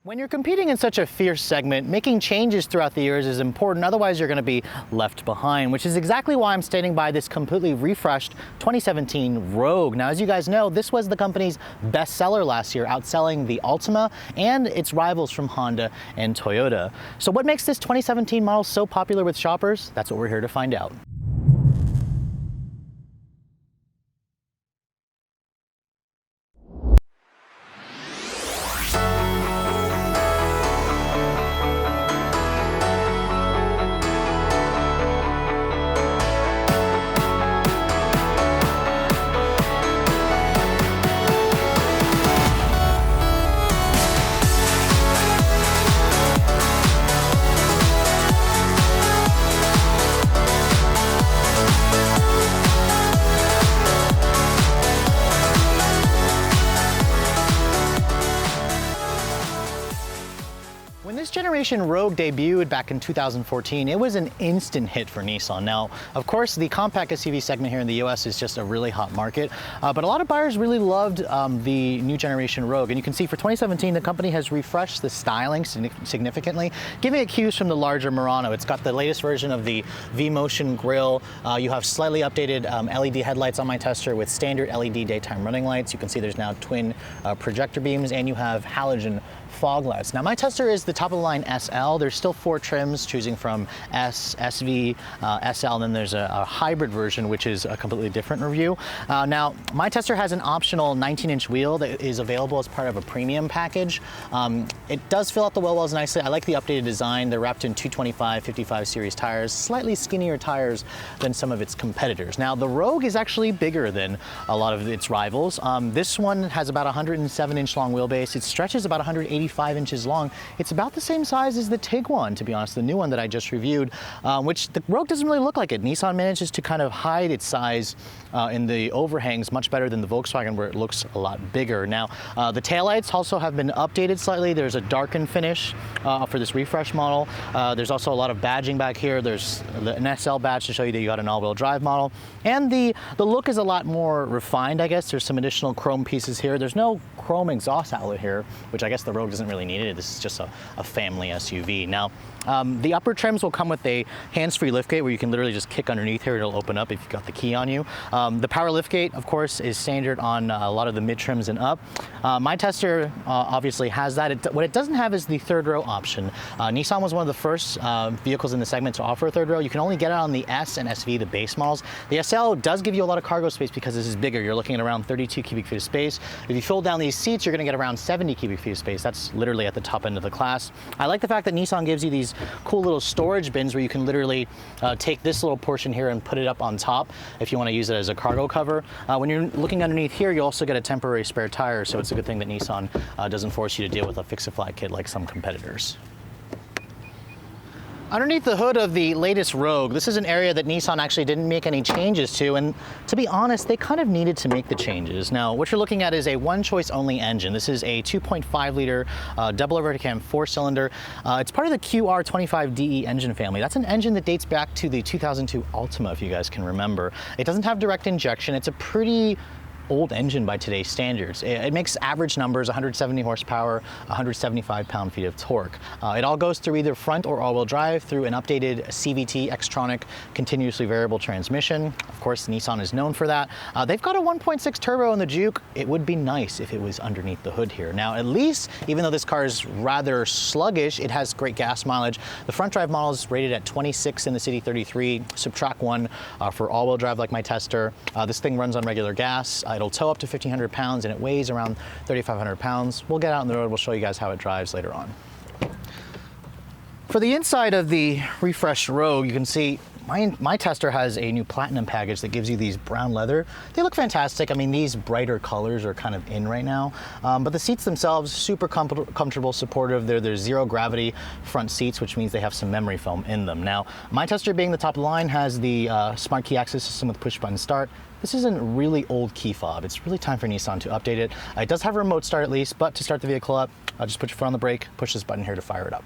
When you're competing in such a fierce segment, making changes throughout the years is important, otherwise you're going to be left behind, which is exactly why I'm standing by this completely refreshed 2017 Rogue. Now, as you guys know, this was the company's best seller last year, outselling the Altima and its rivals from Honda and Toyota. So what makes this 2017 model so popular with shoppers? That's what we're here to find out. When this generation Rogue debuted back in 2014, it was an instant hit for Nissan. Now, of course, the compact SUV segment here in the US is just a really hot market, but a lot of buyers really loved the new generation Rogue. And you can see for 2017, the company has refreshed the styling significantly, giving it cues from the larger Murano. It's got the latest version of the V-Motion grille. You have slightly updated LED headlights on my tester with standard LED daytime running lights. You can see there's now twin projector beams, and you have halogen fog lights. Now, my tester is the top of the line SL. There's still 4 trims, choosing from S, SV, SL, and then there's a hybrid version, which is a completely different review. Now, my tester has an optional 19-inch wheel that is available as part of a premium package. It does fill out the wheel wells nicely. I like the updated design. They're wrapped in 225/55 series tires, slightly skinnier tires than some of its competitors. Now, the Rogue is actually bigger than a lot of its rivals. This one has about a 107-inch long wheelbase. It stretches about 185 inches long. It's about the same size as the Tiguan, to be honest, the new one that I just reviewed, which the Rogue doesn't really look like it. Nissan manages to kind of hide its size in the overhangs much better than the Volkswagen, where it looks a lot bigger. Now, the taillights also have been updated slightly. There's a darkened finish for this refresh model. There's also a lot of badging back here. There's an SL badge to show you that you got an all-wheel drive model. And the look is a lot more refined, I guess. There's some additional chrome pieces here. There's no chrome exhaust outlet here, which I guess the Rogue doesn't really need it. This is just a family SUV. Now, the upper trims will come with a hands-free liftgate where you can literally just kick underneath here. It'll open up if you've got the key on you. The power liftgate, of course, is standard on a lot of the mid trims and up. My tester obviously has that. What it doesn't have is the third row option. Nissan was one of the first vehicles in the segment to offer a third row. You can only get it on the S and SV, the base models. The SL does give you a lot of cargo space because this is bigger. You're looking at around 32 cubic feet of space. If you fold down these seats, you're going to get around 70 cubic feet of space. That's literally at the top end of the class. I like the fact that Nissan gives you these cool little storage bins where you can literally take this little portion here and put it up on top if you want to use it as a cargo cover. When you're looking underneath here, you also get a temporary spare tire, so it's a good thing that Nissan doesn't force you to deal with a fix-a-flat kit like some competitors. Underneath the hood of the latest Rogue, this is an area that Nissan actually didn't make any changes to, and to be honest, they kind of needed to make the changes. Now, what you're looking at is a one-choice only engine. This is a 2.5-liter double overhead cam 4-cylinder. It's part of the QR25DE engine family. That's an engine that dates back to the 2002 Altima, if you guys can remember. It doesn't have direct injection. It's a pretty old engine by today's standards. It makes average numbers, 170 horsepower, 175 pound-feet of torque. It all goes through either front or all-wheel drive through an updated CVT Xtronic continuously variable transmission. Of course, Nissan is known for that. They've got a 1.6 turbo in the Juke. It would be nice if it was underneath the hood here. Now, at least, even though this car is rather sluggish, it has great gas mileage. The front drive model is rated at 26 in the city, 33, subtract 1 for all-wheel drive like my tester. This thing runs on regular gas. It'll tow up to 1,500 pounds and it weighs around 3,500 pounds. We'll get out on the road, we'll show you guys how it drives later on. For the inside of the refreshed Rogue, you can see my tester has a new platinum package that gives you these brown leather. They look fantastic. I mean, these brighter colors are kind of in right now, but the seats themselves, super comfortable, supportive. They're zero gravity front seats, which means they have some memory foam in them. Now, my tester being the top of the line has the smart key access system with push button start. This is a really old key fob. It's really time for Nissan to update it. It does have a remote start at least, but to start the vehicle up, just put your foot on the brake, push this button here to fire it up.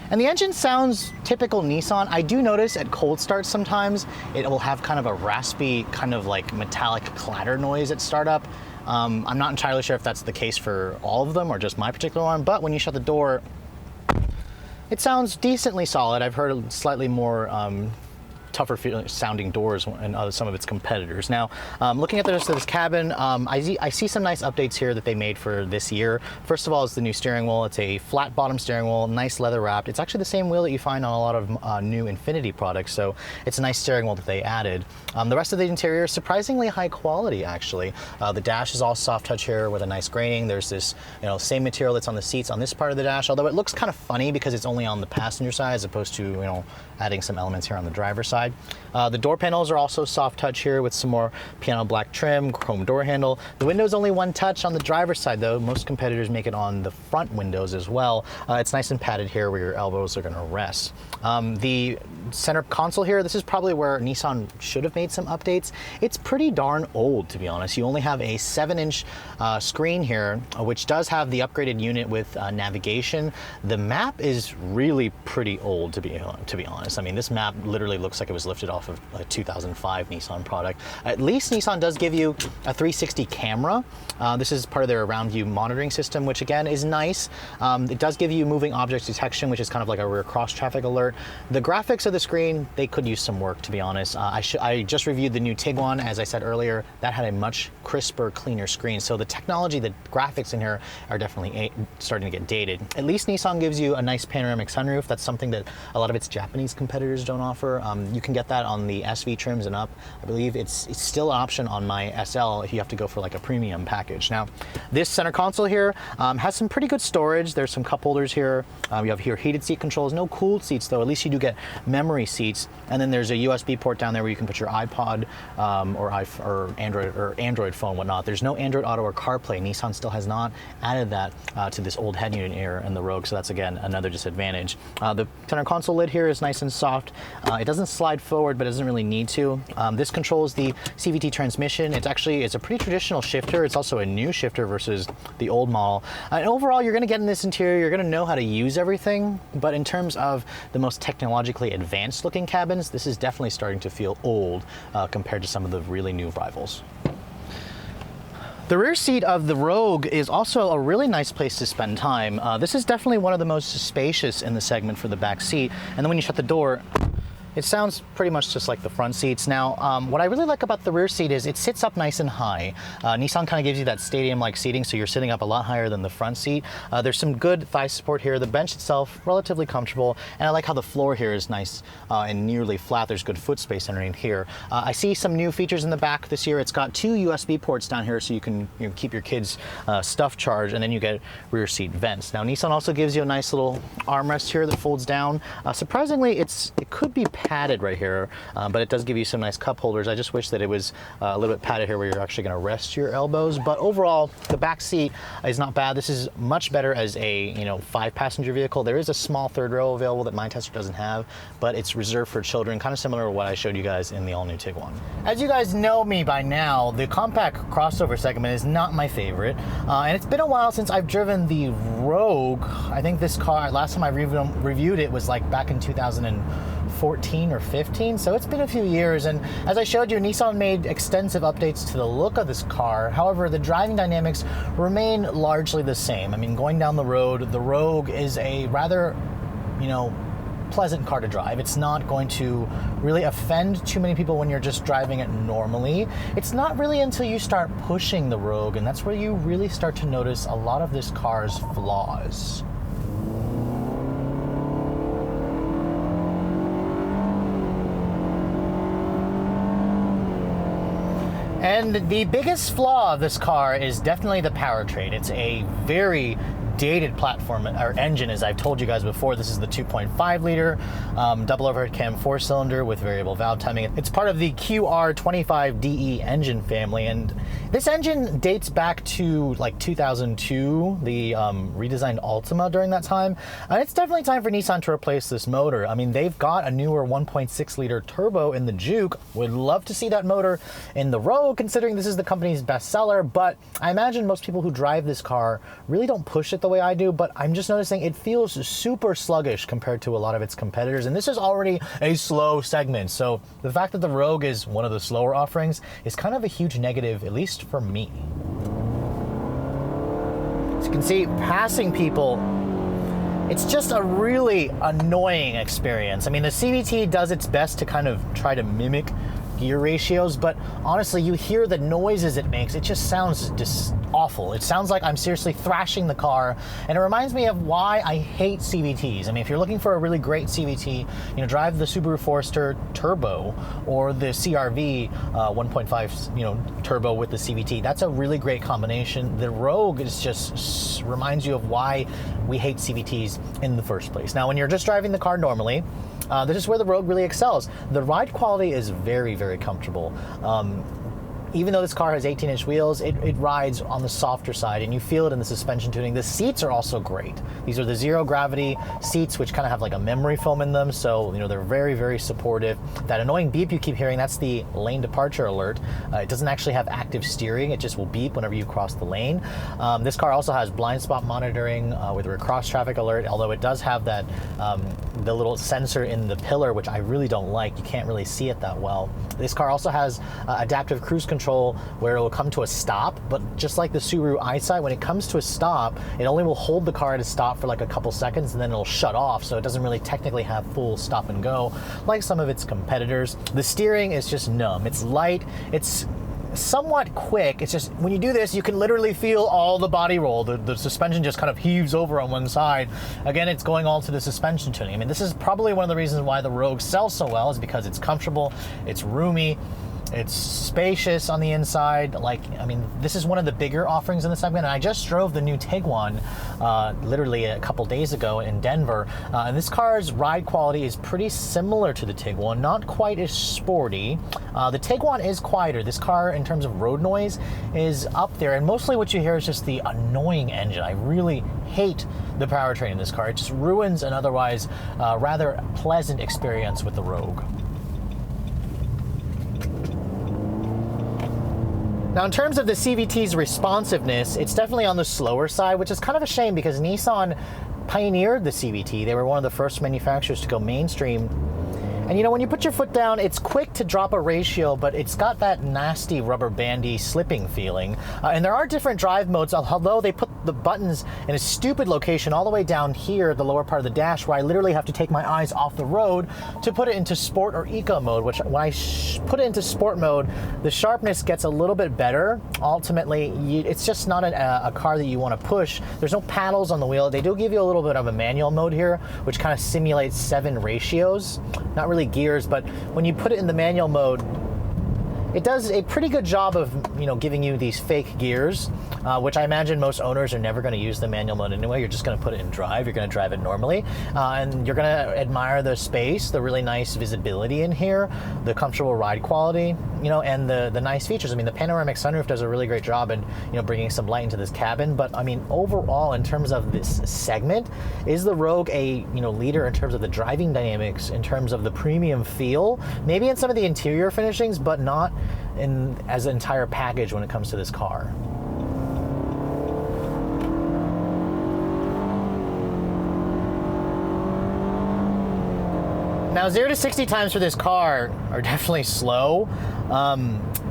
And the engine sounds typical Nissan. I do notice at cold starts sometimes it will have kind of a raspy, kind of like metallic clatter noise at startup. I'm not entirely sure if that's the case for all of them or just my particular one, but when you shut the door, it sounds decently solid. I've heard slightly more tougher sounding doors and some of its competitors. Now, looking at the rest of this cabin, I see some nice updates here that they made for this year. First of all is the new steering wheel. It's a flat bottom steering wheel, nice leather wrapped. It's actually the same wheel that you find on a lot of new Infiniti products, so it's a nice steering wheel that they added. The rest of the interior is surprisingly high quality, actually. The dash is all soft touch here with a nice graining. There's this, same material that's on the seats on this part of the dash, although it looks kind of funny because it's only on the passenger side as opposed to, adding some elements here on the driver's side. The door panels are also soft touch here with some more piano black trim, chrome door handle. The window's only one touch on the driver's side though. Most competitors make it on the front windows as well. It's nice and padded here where your elbows are going to rest. The center console here, this is probably where Nissan should have made some updates. It's pretty darn old, to be honest. You only have a 7-inch screen here, which does have the upgraded unit with navigation. The map is really pretty old, to be honest. I mean, this map literally looks like it was lifted off of a 2005 Nissan product. At least Nissan does give you a 360 camera. This is part of their around view monitoring system, which again is nice. It does give you moving object detection, which is kind of like a rear cross traffic alert. The graphics of the screen, they could use some work, to be honest. I just reviewed the new Tiguan, as I said earlier. That had a much crisper, cleaner screen. So the technology, the graphics in here are definitely starting to get dated. At least Nissan gives you a nice panoramic sunroof. That's something that a lot of its Japanese competitors don't offer. You can get that on the SV trims and up. I believe it's still an option on my SL if you have to go for like a premium package. Now, this center console here has some pretty good storage. There's some cup holders here. You have here heated seat controls. No cooled seats though. At least you do get memory seats. And then there's a USB port down there where you can put your iPod or Android phone, whatnot. There's no Android Auto or CarPlay. Nissan still has not added that to this old head unit here in the Rogue, so that's again another disadvantage. The center console lid here is nice and soft. It doesn't slide forward, but it doesn't really need to. This controls the CVT transmission. It's a pretty traditional shifter. It's also a new shifter versus the old model. And overall, you're going to get in this interior, you're going to know how to use everything, but in terms of the most technologically advanced looking cabins, this is definitely starting to feel old compared to some of the really new rivals. The rear seat of the Rogue is also a really nice place to spend time. This is definitely one of the most spacious in the segment for the back seat. And then when you shut the door, it sounds pretty much just like the front seats. Now, what I really like about the rear seat is it sits up nice and high. Nissan kind of gives you that stadium-like seating, so you're sitting up a lot higher than the front seat. There's some good thigh support here. The bench itself, relatively comfortable, and I like how the floor here is nice and nearly flat. There's good foot space underneath here. I see some new features in the back this year. It's got 2 USB ports down here, so you can keep your kids' stuff charged, and then you get rear seat vents. Now, Nissan also gives you a nice little armrest here that folds down. Surprisingly, it could be padded right here, but it does give you some nice cup holders. I just wish that it was a little bit padded here where you're actually going to rest your elbows. But overall, the back seat is not bad. This is much better as a 5-passenger vehicle. There is a small third row available that my Tester doesn't have, but it's reserved for children, kind of similar to what I showed you guys in the all-new Tiguan. As you guys know me by now, the compact crossover segment is not my favorite, and it's been a while since I've driven the Rogue. I think this car, last time I reviewed it was like back in 2014 or 15, so it's been a few years, and as I showed you, Nissan made extensive updates to the look of this car. However, the driving dynamics remain largely the same. I mean, going down the road, the Rogue is a rather, pleasant car to drive. It's not going to really offend too many people when you're just driving it normally. It's not really until you start pushing the Rogue, and that's where you really start to notice a lot of this car's flaws. And the biggest flaw of this car is definitely the powertrain. It's a very dated platform or engine, as I've told you guys before. This is the 2.5 liter double overhead cam 4-cylinder with variable valve timing. It's part of the QR25DE engine family, and this engine dates back to like 2002, the redesigned Altima during that time. And it's definitely time for Nissan to replace this motor. I mean, they've got a newer 1.6 liter turbo in the Juke. Would love to see that motor in the Rogue, considering this is the company's bestseller, but I imagine most people who drive this car really don't push it the way I do, but I'm just noticing it feels super sluggish compared to a lot of its competitors, and this is already a slow segment, so the fact that the Rogue is one of the slower offerings is kind of a huge negative, at least for me. you can see, passing people, it's just a really annoying experience. I mean, the CVT does its best to kind of try to mimic gear ratios, but honestly, you hear the noises it makes. It just sounds just awful. It sounds like I'm seriously thrashing the car, and it reminds me of why I hate CVTs. I mean, if you're looking for a really great CVT, drive the Subaru Forester Turbo or the CRV 1.5, turbo with the CVT. That's a really great combination. The Rogue is just reminds you of why we hate CVTs in the first place. Now, when you're just driving the car normally, this is where the Rogue really excels. The ride quality is very, very comfortable. Even though this car has 18-inch wheels, it rides on the softer side, and you feel it in the suspension tuning. The seats are also great. These are the zero gravity seats, which kind of have like a memory foam in them, so they're very, very supportive. That annoying beep you keep hearing, that's the lane departure alert. It doesn't actually have active steering. It just will beep whenever you cross the lane. This car also has blind spot monitoring with a cross traffic alert, although it does have that the little sensor in the pillar, which I really don't like. You can't really see it that well. This car also has adaptive cruise control, where it will come to a stop, but just like the Subaru EyeSight, when it comes to a stop, it only will hold the car at a stop for like a couple seconds, and then it'll shut off, so it doesn't really technically have full stop and go like some of its competitors. The steering is just numb. It's light, it's somewhat quick. It's just, when you do this, you can literally feel all the body roll. The suspension just kind of heaves over on one side. Again, it's going all to the suspension tuning. I mean, this is probably one of the reasons why the Rogue sells so well, is because it's comfortable, it's roomy, it's spacious on the inside. This is one of the bigger offerings in the segment, and I just drove the new Tiguan literally a couple days ago in Denver, and this car's ride quality is pretty similar to the Tiguan, not quite as sporty. The Tiguan is quieter. This car, in terms of road noise, is up there, and mostly what you hear is just the annoying engine. I really hate the powertrain in this car. It just ruins an otherwise rather pleasant experience with the Rogue. Now, in terms of the CVT's responsiveness, it's definitely on the slower side, which is kind of a shame because Nissan pioneered the CVT. They were one of the first manufacturers to go mainstream. And when you put your foot down, it's quick to drop a ratio, but it's got that nasty rubber bandy slipping feeling. And there are different drive modes, although they put the buttons in a stupid location all the way down here, the lower part of the dash, where I literally have to take my eyes off the road to put it into sport or eco mode, which when I put it into sport mode, the sharpness gets a little bit better. Ultimately, it's just not a car that you want to push. There's no paddles on the wheel. They do give you a little bit of a manual mode here, which kind of simulates 7 ratios. Not really gears, but when you put it in the manual mode, it does a pretty good job of giving you these fake gears, which I imagine most owners are never going to use the manual mode anyway. You're just going to put it in drive. You're going to drive it normally, and you're going to admire the space, the really nice visibility in here, the comfortable ride quality, and the nice features. I mean, the panoramic sunroof does a really great job in bringing some light into this cabin. But I mean, overall, in terms of this segment, is the Rogue a leader in terms of the driving dynamics, in terms of the premium feel, maybe in some of the interior finishings, but not as an entire package when it comes to this car. Now, 0 to 60 times for this car are definitely slow.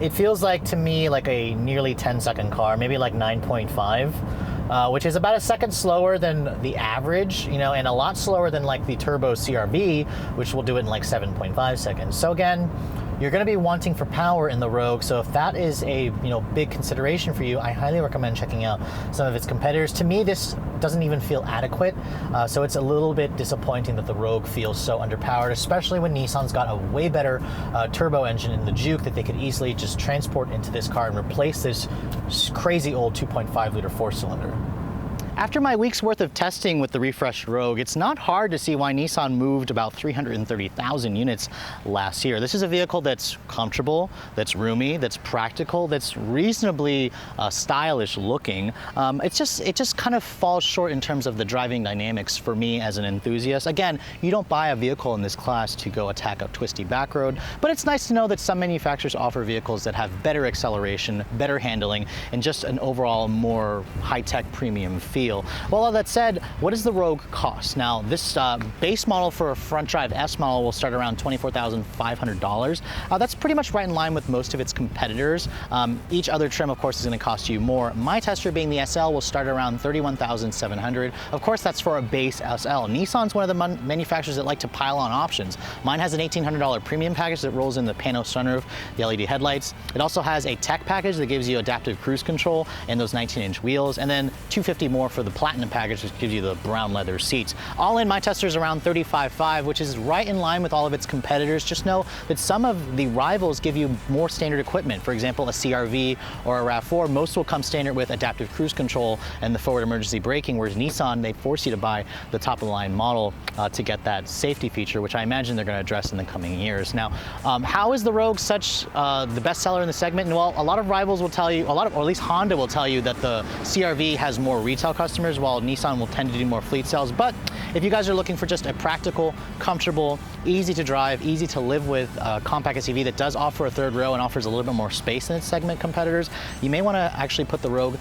It feels like, to me, like a nearly 10-second car, maybe like 9.5. Which is about a second slower than the average, and a lot slower than like the Turbo CRV, which will do it in like 7.5 seconds. So again, you're going to be wanting for power in the Rogue, so if that is a big consideration for you, I highly recommend checking out some of its competitors. To me, this doesn't even feel adequate, so it's a little bit disappointing that the Rogue feels so underpowered, especially when Nissan's got a way better turbo engine in the Juke that they could easily just transport into this car and replace this crazy old 2.5 liter 4-cylinder. After my week's worth of testing with the refreshed Rogue, it's not hard to see why Nissan moved about 330,000 units last year. This is a vehicle that's comfortable, that's roomy, that's practical, that's reasonably stylish looking. It just kind of falls short in terms of the driving dynamics for me as an enthusiast. Again, you don't buy a vehicle in this class to go attack a twisty back road, but it's nice to know that some manufacturers offer vehicles that have better acceleration, better handling, and just an overall more high-tech premium feel. feel. Well, all that said, what does the Rogue cost? Now, this base model for a front drive S model will start around $24,500. That's pretty much right in line with most of its competitors. Each other trim, of course, is going to cost you more. My tester, being the SL, will start around $31,700. Of course, that's for a base SL. Nissan's one of the manufacturers that like to pile on options. Mine has an $1,800 premium package that rolls in the pano sunroof, the LED headlights. It also has a tech package that gives you adaptive cruise control and those 19-inch wheels, and then $250 more for the platinum package, which gives you the brown leather seats. All in, my tester is around $35,500, which is right in line with all of its competitors. Just know that some of the rivals give you more standard equipment. For example, a CR-V or a RAV4, most will come standard with adaptive cruise control and the forward emergency braking, whereas Nissan, they force you to buy the top-of-the-line model to get that safety feature, which I imagine they're going to address in the coming years. Now, how is the Rogue such the best seller in the segment? Well, a lot of rivals will tell you, or at least Honda will tell you, that the CR-V has more retail customers, while Nissan will tend to do more fleet sales. But if you guys are looking for just a practical, comfortable, easy to drive, easy to live with compact SUV that does offer a third row and offers a little bit more space than its segment competitors, you may want to actually put the Rogue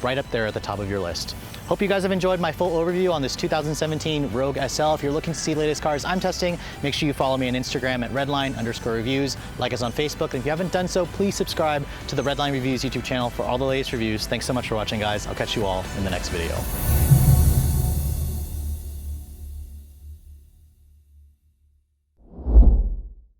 right up there at the top of your list. Hope you guys have enjoyed my full overview on this 2017 Rogue SL. If you're looking to see the latest cars I'm testing, make sure you follow me on Instagram at Redline_reviews, like us on Facebook, and if you haven't done so, please subscribe to the Redline Reviews YouTube channel for all the latest reviews. Thanks so much for watching, guys. I'll catch you all in the next video.